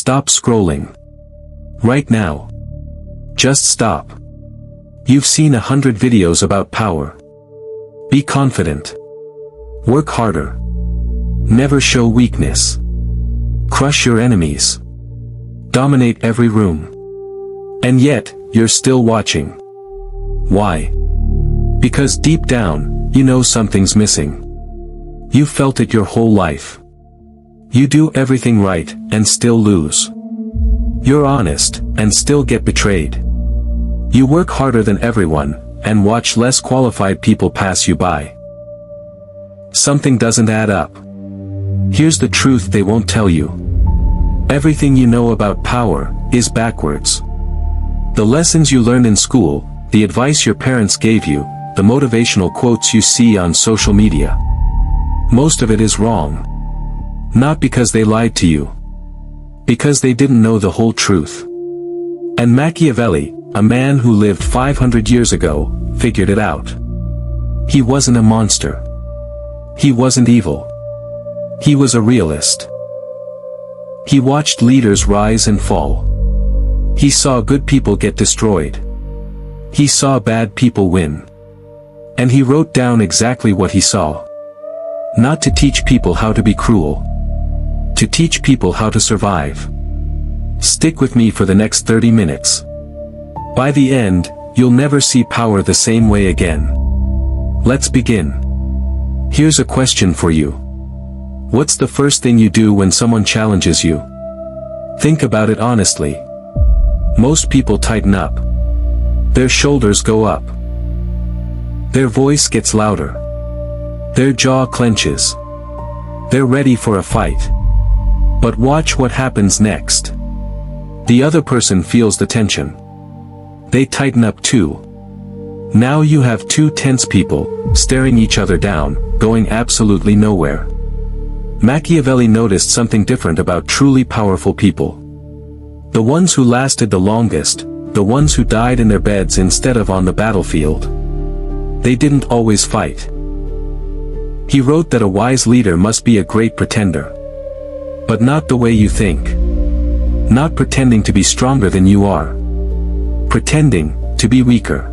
Stop scrolling. Right now. Just stop. You've seen 100 videos about power. Be confident. Work harder. Never show weakness. Crush your enemies. Dominate every room. And yet, you're still watching. Why? Because deep down, you know something's missing. You felt it your whole life. You do everything right, and still lose. You're honest, and still get betrayed. You work harder than everyone, and watch less qualified people pass you by. Something doesn't add up. Here's the truth they won't tell you. Everything you know about power is backwards. The lessons you learned in school, the advice your parents gave you, the motivational quotes you see on social media. Most of it is wrong. Not because they lied to you. Because they didn't know the whole truth. And Machiavelli, a man who lived 500 years ago, figured it out. He wasn't a monster. He wasn't evil. He was a realist. He watched leaders rise and fall. He saw good people get destroyed. He saw bad people win. And he wrote down exactly what he saw. Not to teach people how to be cruel. To teach people how to survive. Stick with me for the next 30 minutes. By the end, you'll never see power the same way again. Let's begin. Here's a question for you. What's the first thing you do when someone challenges you? Think about it honestly. Most people tighten up. Their shoulders go up. Their voice gets louder. Their jaw clenches. They're ready for a fight. But watch what happens next. The other person feels the tension. They tighten up too. Now you have two tense people, staring each other down, going absolutely nowhere. Machiavelli noticed something different about truly powerful people. The ones who lasted the longest, the ones who died in their beds instead of on the battlefield. They didn't always fight. He wrote that a wise leader must be a great pretender. But not the way you think. Not pretending to be stronger than you are. Pretending to be weaker.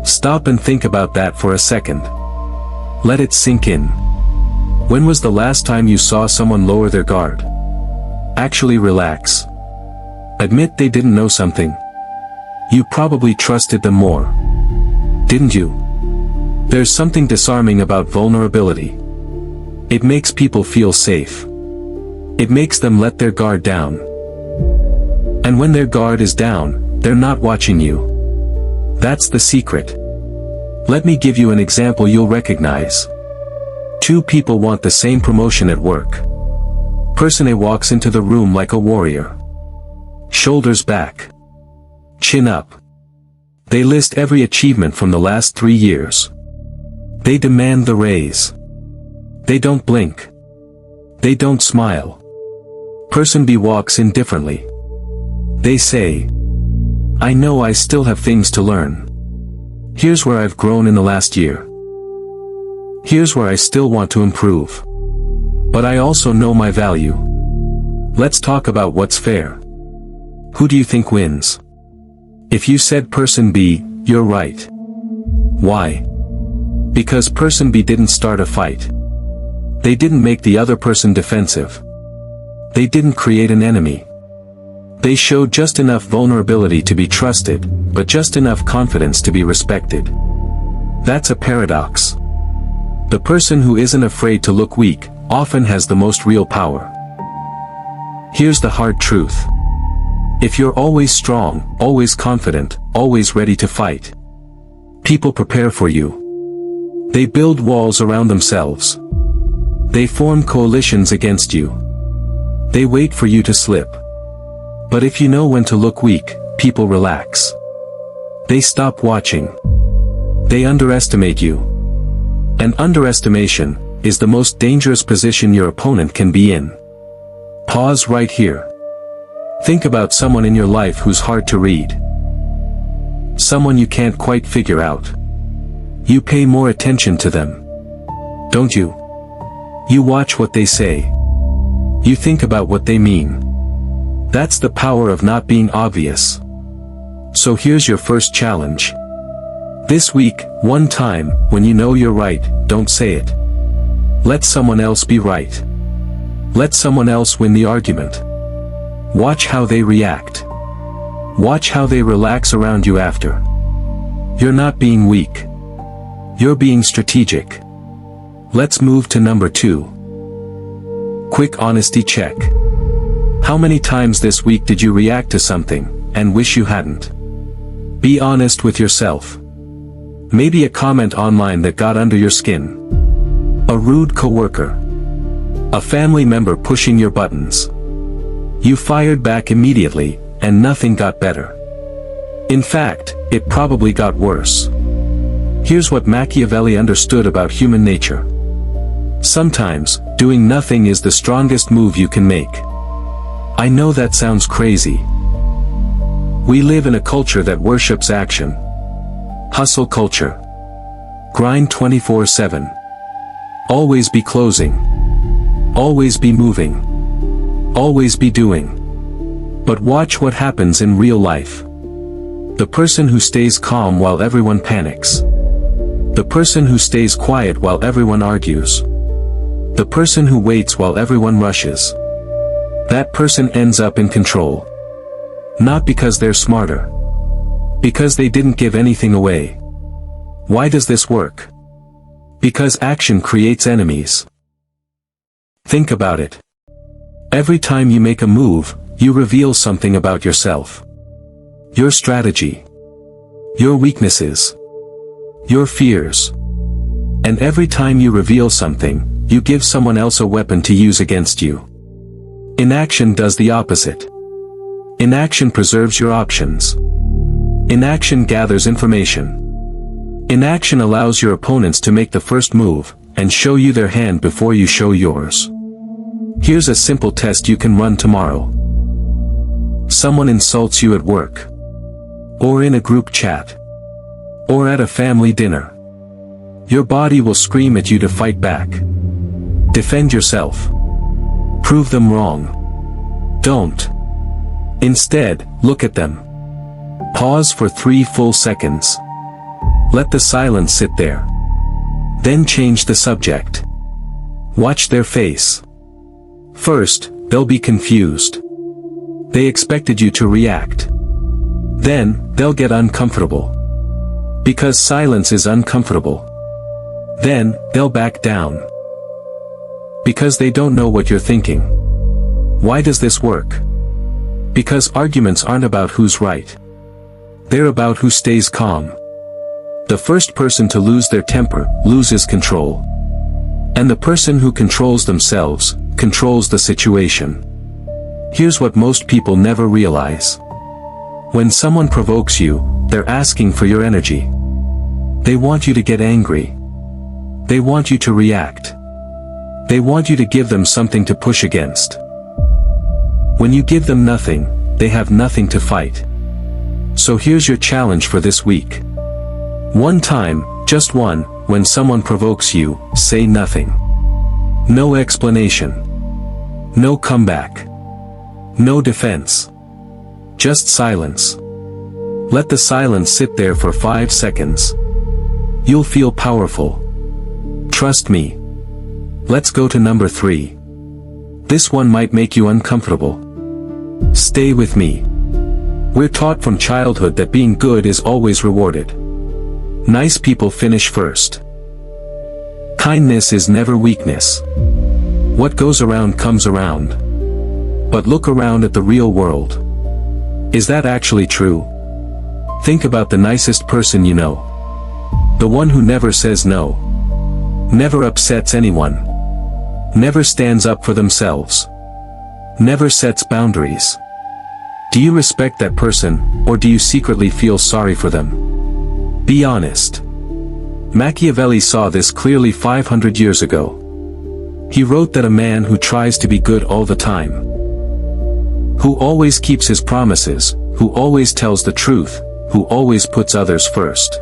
Stop and think about that for a second. Let it sink in. When was the last time you saw someone lower their guard? Actually relax. Admit they didn't know something. You probably trusted them more. Didn't you? There's something disarming about vulnerability. It makes people feel safe. It makes them let their guard down. And when their guard is down, they're not watching you. That's the secret. Let me give you an example you'll recognize. Two people want the same promotion at work. Person A walks into the room like a warrior. Shoulders back. Chin up. They list every achievement from the last 3 years. They demand the raise. They don't blink. They don't smile. Person B walks in differently. They say, I know I still have things to learn. Here's where I've grown in the last year. Here's where I still want to improve. But I also know my value. Let's talk about what's fair. Who do you think wins? If you said person B, you're right. Why? Because person B didn't start a fight. They didn't make the other person defensive. They didn't create an enemy. They showed just enough vulnerability to be trusted, but just enough confidence to be respected. That's a paradox. The person who isn't afraid to look weak, often has the most real power. Here's the hard truth. If you're always strong, always confident, always ready to fight, people prepare for you. They build walls around themselves. They form coalitions against you. They wait for you to slip. But if you know when to look weak, people relax. They stop watching. They underestimate you. And underestimation is the most dangerous position your opponent can be in. Pause right here. Think about someone in your life who's hard to read. Someone you can't quite figure out. You pay more attention to them. Don't you? You watch what they say. You think about what they mean. That's the power of not being obvious. So here's your first challenge. This week, one time, when you know you're right, don't say it. Let someone else be right. Let someone else win the argument. Watch how they react. Watch how they relax around you after. You're not being weak. You're being strategic. Let's move to number 2. Quick honesty check. How many times this week did you react to something, and wish you hadn't? Be honest with yourself. Maybe a comment online that got under your skin. A rude coworker. A family member pushing your buttons. You fired back immediately, and nothing got better. In fact, it probably got worse. Here's what Machiavelli understood about human nature. Sometimes, doing nothing is the strongest move you can make. I know that sounds crazy. We live in a culture that worships action. Hustle culture. Grind 24/7. Always be closing. Always be moving. Always be doing. But watch what happens in real life. The person who stays calm while everyone panics. The person who stays quiet while everyone argues. The person who waits while everyone rushes. That person ends up in control. Not because they're smarter. Because they didn't give anything away. Why does this work? Because action creates enemies. Think about it. Every time you make a move, you reveal something about yourself. Your strategy. Your weaknesses. Your fears. And every time you reveal something, you give someone else a weapon to use against you. Inaction does the opposite. Inaction preserves your options. Inaction gathers information. Inaction allows your opponents to make the first move, and show you their hand before you show yours. Here's a simple test you can run tomorrow. Someone insults you at work. Or in a group chat. Or at a family dinner. Your body will scream at you to fight back. Defend yourself. Prove them wrong. Don't. Instead, look at them. Pause for 3 full seconds. Let the silence sit there. Then change the subject. Watch their face. First, they'll be confused. They expected you to react. Then, they'll get uncomfortable. Because silence is uncomfortable. Then, they'll back down. Because they don't know what you're thinking. Why does this work? Because arguments aren't about who's right. They're about who stays calm. The first person to lose their temper, loses control. And the person who controls themselves, controls the situation. Here's what most people never realize. When someone provokes you, they're asking for your energy. They want you to get angry. They want you to react. They want you to give them something to push against. When you give them nothing, they have nothing to fight. So here's your challenge for this week. One time, just one, when someone provokes you, say nothing. No explanation. No comeback. No defense. Just silence. Let the silence sit there for 5 seconds. You'll feel powerful. Trust me. Let's go to number 3. This one might make you uncomfortable. Stay with me. We're taught from childhood that being good is always rewarded. Nice people finish first. Kindness is never weakness. What goes around comes around. But look around at the real world. Is that actually true? Think about the nicest person you know. The one who never says no. Never upsets anyone. Never stands up for themselves. Never sets boundaries. Do you respect that person, or do you secretly feel sorry for them? Be honest. Machiavelli saw this clearly 500 years ago. He wrote that a man who tries to be good all the time, who always keeps his promises, who always tells the truth, who always puts others first,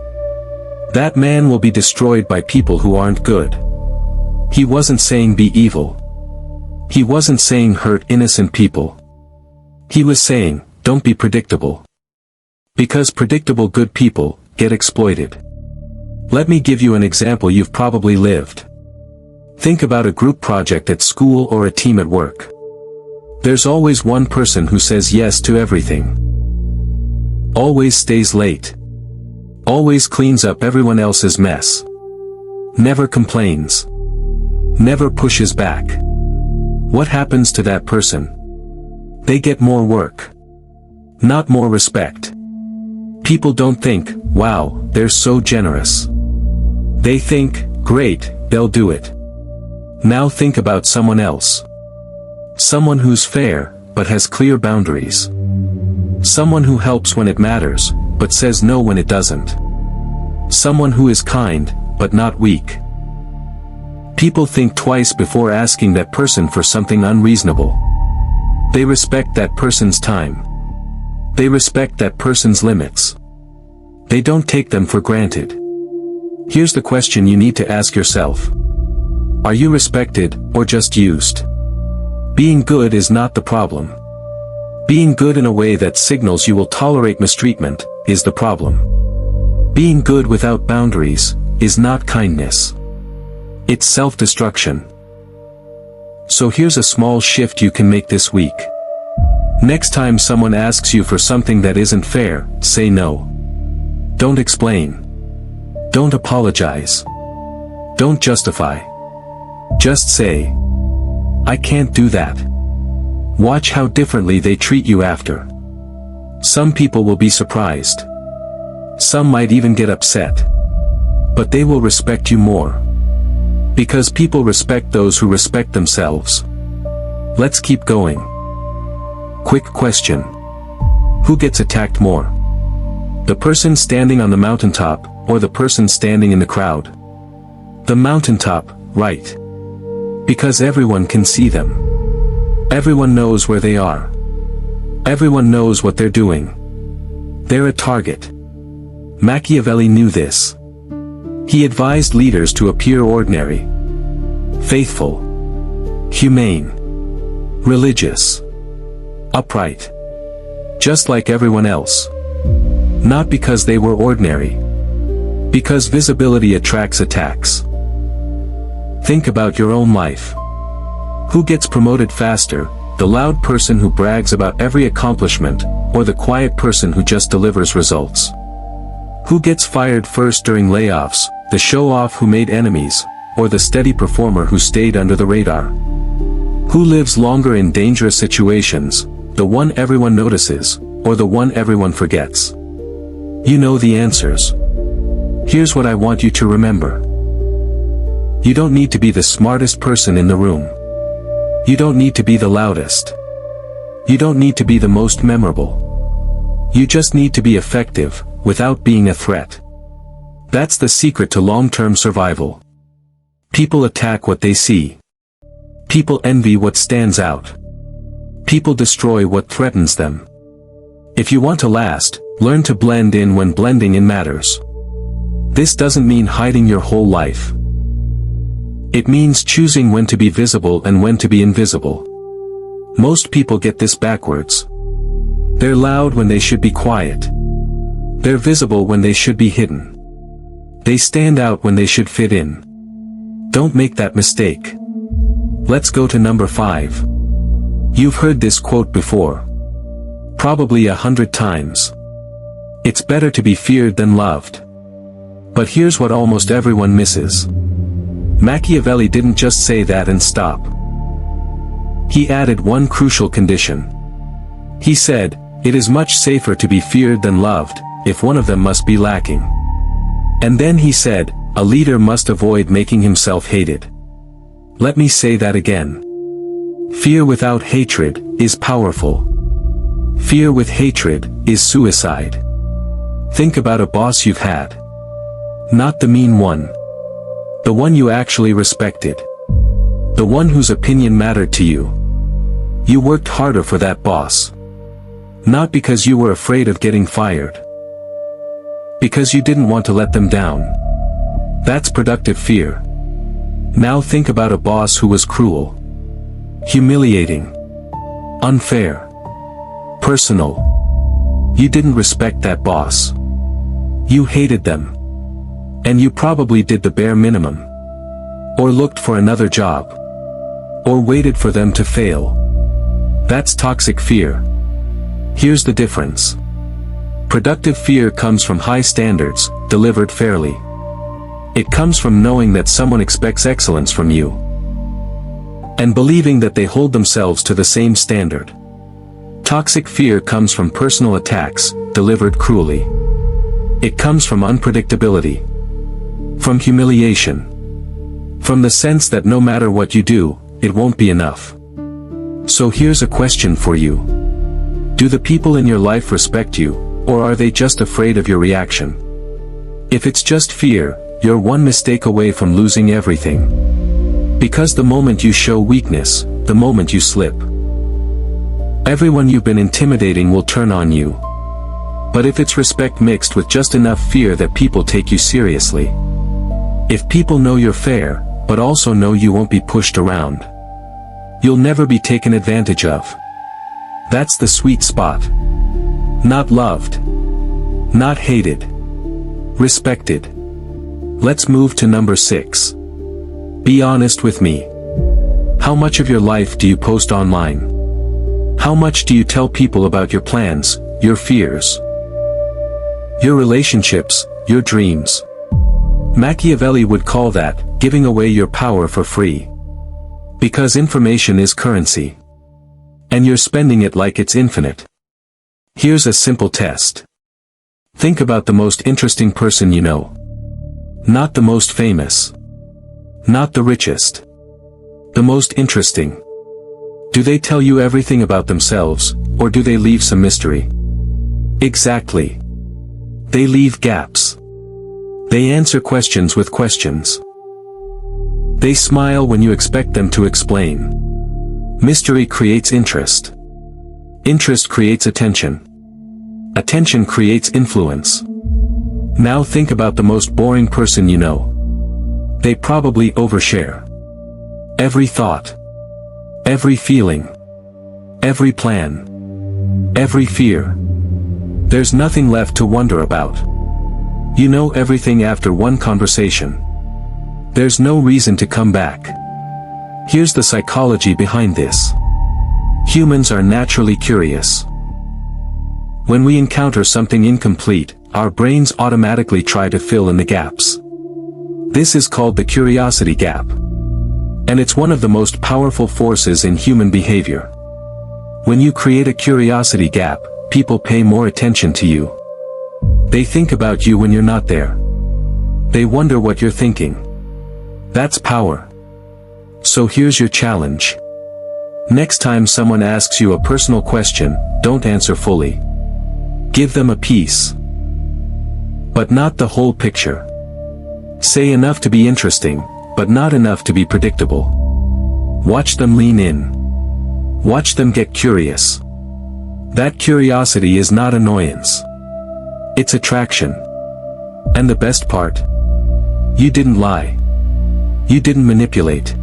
that man will be destroyed by people who aren't good. He wasn't saying be evil. He wasn't saying hurt innocent people. He was saying, don't be predictable. Because predictable good people get exploited. Let me give you an example you've probably lived. Think about a group project at school or a team at work. There's always one person who says yes to everything. Always stays late. Always cleans up everyone else's mess. Never complains. Never pushes back. What happens to that person? They get more work. Not more respect. People don't think, wow, they're so generous. They think, great, they'll do it. Now think about someone else. Someone who's fair, but has clear boundaries. Someone who helps when it matters, but says no when it doesn't. Someone who is kind, but not weak. People think twice before asking that person for something unreasonable. They respect that person's time. They respect that person's limits. They don't take them for granted. Here's the question you need to ask yourself. Are you respected, or just used? Being good is not the problem. Being good in a way that signals you will tolerate mistreatment is the problem. Being good without boundaries is not kindness. It's self-destruction. So here's a small shift you can make this week. Next time someone asks you for something that isn't fair, say no. Don't explain. Don't apologize. Don't justify. Just say, I can't do that. Watch how differently they treat you after. Some people will be surprised. Some might even get upset. But they will respect you more. Because people respect those who respect themselves. Let's keep going. Quick question. Who gets attacked more? The person standing on the mountaintop, or the person standing in the crowd? The mountaintop, right? Because everyone can see them. Everyone knows where they are. Everyone knows what they're doing. They're a target. Machiavelli knew this. He advised leaders to appear ordinary, faithful, humane, religious, upright, just like everyone else. Not because they were ordinary. Because visibility attracts attacks. Think about your own life. Who gets promoted faster, the loud person who brags about every accomplishment, or the quiet person who just delivers results? Who gets fired first during layoffs, the show-off who made enemies, or the steady performer who stayed under the radar? Who lives longer in dangerous situations, the one everyone notices, or the one everyone forgets? You know the answers. Here's what I want you to remember. You don't need to be the smartest person in the room. You don't need to be the loudest. You don't need to be the most memorable. You just need to be effective, without being a threat. That's the secret to long-term survival. People attack what they see. People envy what stands out. People destroy what threatens them. If you want to last, learn to blend in when blending in matters. This doesn't mean hiding your whole life. It means choosing when to be visible and when to be invisible. Most people get this backwards. They're loud when they should be quiet. They're visible when they should be hidden. They stand out when they should fit in. Don't make that mistake. Let's go to number 5. You've heard this quote before. Probably 100 times. It's better to be feared than loved. But here's what almost everyone misses. Machiavelli didn't just say that and stop. He added one crucial condition. He said, it is much safer to be feared than loved, if one of them must be lacking. And then he said, a leader must avoid making himself hated. Let me say that again. Fear without hatred is powerful. Fear with hatred is suicide. Think about a boss you've had. Not the mean one. The one you actually respected. The one whose opinion mattered to you. You worked harder for that boss. Not because you were afraid of getting fired. Because you didn't want to let them down. That's productive fear. Now think about a boss who was cruel, humiliating, unfair. Personal. You didn't respect that boss. You hated them. And you probably did the bare minimum. Or looked for another job. Or waited for them to fail. That's toxic fear. Here's the difference. Productive fear comes from high standards, delivered fairly. It comes from knowing that someone expects excellence from you. And believing that they hold themselves to the same standard. Toxic fear comes from personal attacks, delivered cruelly. It comes from unpredictability. From humiliation. From the sense that no matter what you do, it won't be enough. So here's a question for you. Do the people in your life respect you, or are they just afraid of your reaction? If it's just fear, you're one mistake away from losing everything. Because the moment you show weakness, the moment you slip, everyone you've been intimidating will turn on you. But if it's respect mixed with just enough fear that people take you seriously, if people know you're fair, but also know you won't be pushed around, you'll never be taken advantage of. That's the sweet spot. Not loved. Not hated. Respected. Let's move to number 6. Be honest with me. How much of your life do you post online? How much do you tell people about your plans, your fears, your relationships, your dreams? Machiavelli would call that giving away your power for free. Because information is currency. And you're spending it like it's infinite. Here's a simple test. Think about the most interesting person you know. Not the most famous. Not the richest. The most interesting. Do they tell you everything about themselves, or do they leave some mystery? Exactly. They leave gaps. They answer questions with questions. They smile when you expect them to explain. Mystery creates interest. Interest creates attention. Attention creates influence. Now think about the most boring person you know. They probably overshare. Every thought. Every feeling. Every plan. Every fear. There's nothing left to wonder about. You know everything after one conversation. There's no reason to come back. Here's the psychology behind this. Humans are naturally curious. When we encounter something incomplete, our brains automatically try to fill in the gaps. This is called the curiosity gap. And it's one of the most powerful forces in human behavior. When you create a curiosity gap, people pay more attention to you. They think about you when you're not there. They wonder what you're thinking. That's power. So here's your challenge. Next time someone asks you a personal question, don't answer fully. Give them a piece. But not the whole picture. Say enough to be interesting, but not enough to be predictable. Watch them lean in. Watch them get curious. That curiosity is not annoyance. It's attraction. And the best part? You didn't lie. You didn't manipulate.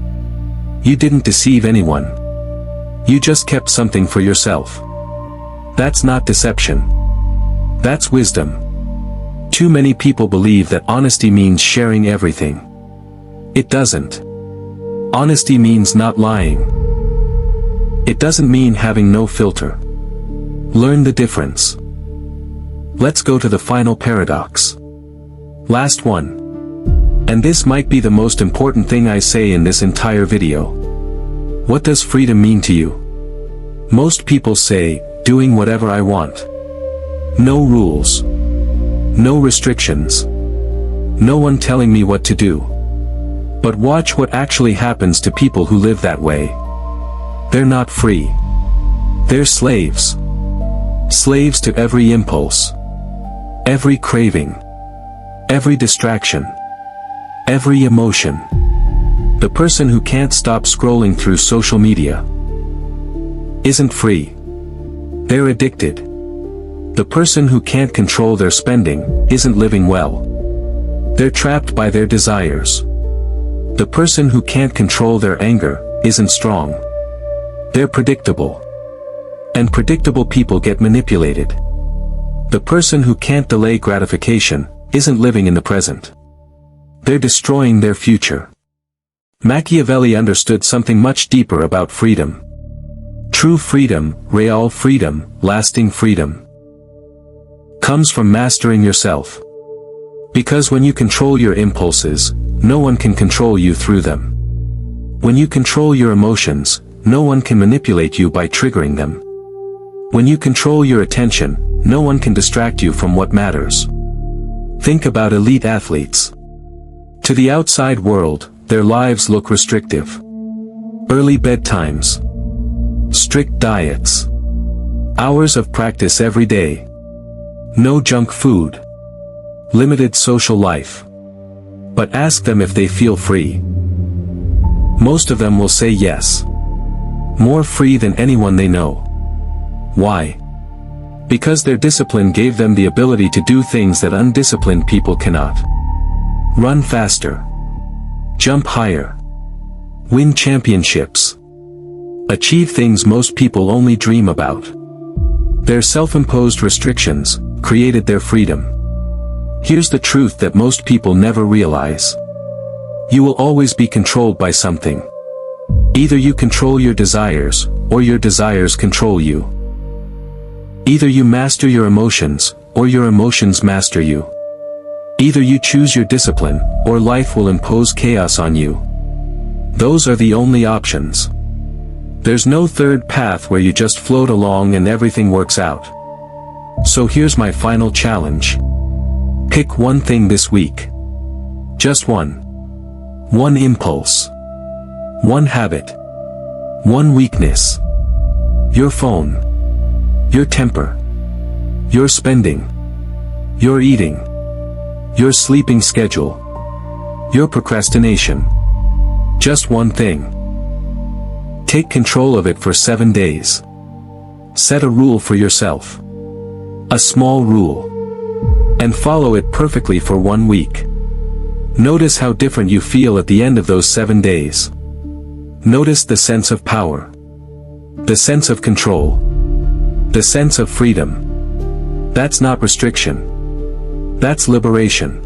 You didn't deceive anyone. You just kept something for yourself. That's not deception. That's wisdom. Too many people believe that honesty means sharing everything. It doesn't. Honesty means not lying. It doesn't mean having no filter. Learn the difference. Let's go to the final paradox. Last one. And this might be the most important thing I say in this entire video. What does freedom mean to you? Most people say, doing whatever I want. No rules. No restrictions. No one telling me what to do. But watch what actually happens to people who live that way. They're not free. They're slaves. Slaves to every impulse. Every craving. Every distraction. Every emotion. The person who can't stop scrolling through social media isn't free. They're addicted. The person who can't control their spending isn't living well. They're trapped by their desires. The person who can't control their anger isn't strong. They're predictable. And predictable people get manipulated. The person who can't delay gratification isn't living in the present. They're destroying their future. Machiavelli understood something much deeper about freedom. True freedom, real freedom, lasting freedom, comes from mastering yourself. Because when you control your impulses, no one can control you through them. When you control your emotions, no one can manipulate you by triggering them. When you control your attention, no one can distract you from what matters. Think about elite athletes. To the outside world, their lives look restrictive. Early bedtimes, strict diets, hours of practice every day, no junk food, limited social life. But ask them if they feel free. Most of them will say yes. More free than anyone they know. Why? Because their discipline gave them the ability to do things that undisciplined people cannot. Run faster. Jump higher. Win championships. Achieve things most people only dream about. Their self-imposed restrictions created their freedom. Here's the truth that most people never realize. You will always be controlled by something. Either you control your desires, or your desires control you. Either you master your emotions, or your emotions master you. Either you choose your discipline, or life will impose chaos on you. Those are the only options. There's no third path where you just float along and everything works out. So here's my final challenge. Pick one thing this week. Just one. One impulse. One habit. One weakness. Your phone. Your temper. Your spending. Your eating. Your sleeping schedule. Your procrastination. Just one thing. Take control of it for 7 days. Set a rule for yourself. A small rule. And follow it perfectly for 1 week. Notice how different you feel at the end of those 7 days. Notice the sense of power. The sense of control. The sense of freedom. That's not restriction. That's liberation.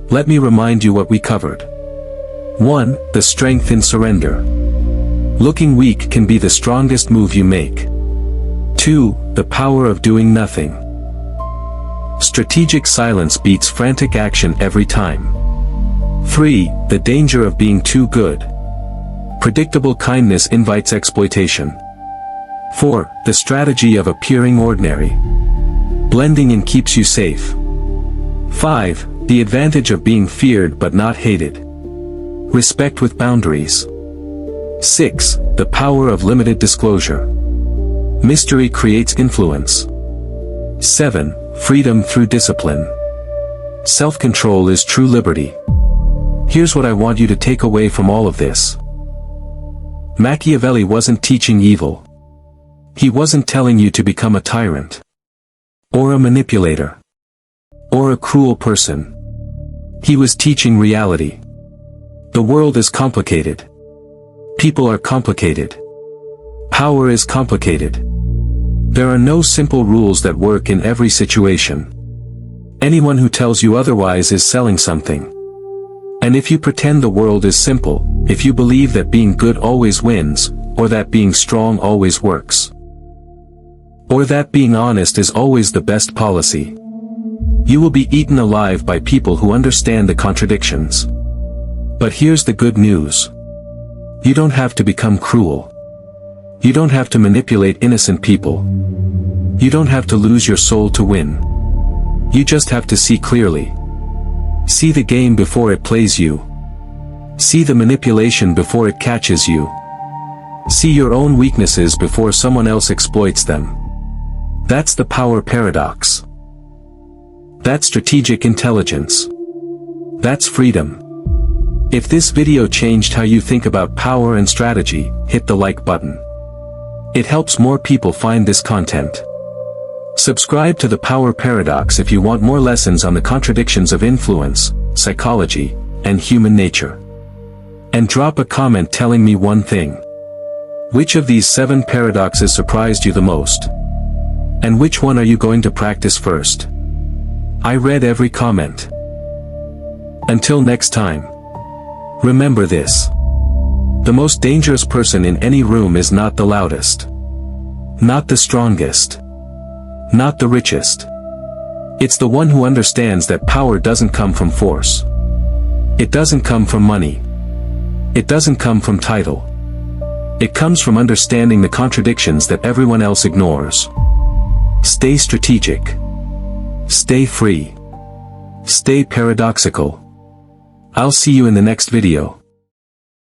Let me remind you what we covered. 1. The strength in surrender. Looking weak can be the strongest move you make. 2. The power of doing nothing. Strategic silence beats frantic action every time. 3. The danger of being too good. Predictable kindness invites exploitation. 4. The strategy of appearing ordinary. Blending in keeps you safe. 5. The advantage of being feared but not hated. Respect with boundaries. 6. The power of limited disclosure. Mystery creates influence. 7. Freedom through discipline. Self-control is true liberty. Here's what I want you to take away from all of this. Machiavelli wasn't teaching evil. He wasn't telling you to become a tyrant. Or a manipulator. Or a cruel person. He was teaching reality. The world is complicated. People are complicated. Power is complicated. There are no simple rules that work in every situation. Anyone who tells you otherwise is selling something. And if you pretend the world is simple, if you believe that being good always wins, or that being strong always works, or that being honest is always the best policy, you will be eaten alive by people who understand the contradictions. But here's the good news. You don't have to become cruel. You don't have to manipulate innocent people. You don't have to lose your soul to win. You just have to see clearly. See the game before it plays you. See the manipulation before it catches you. See your own weaknesses before someone else exploits them. That's the power paradox. That's strategic intelligence. That's freedom. If this video changed how you think about power and strategy, hit the like button. It helps more people find this content. Subscribe to the Power Paradox if you want more lessons on the contradictions of influence, psychology, and human nature. And drop a comment telling me one thing. Which of these 7 paradoxes surprised you the most? And which one are you going to practice first? I read every comment. Until next time. Remember this. The most dangerous person in any room is not the loudest. Not the strongest. Not the richest. It's the one who understands that power doesn't come from force. It doesn't come from money. It doesn't come from title. It comes from understanding the contradictions that everyone else ignores. Stay strategic. Stay free. Stay paradoxical. I'll see you in the next video.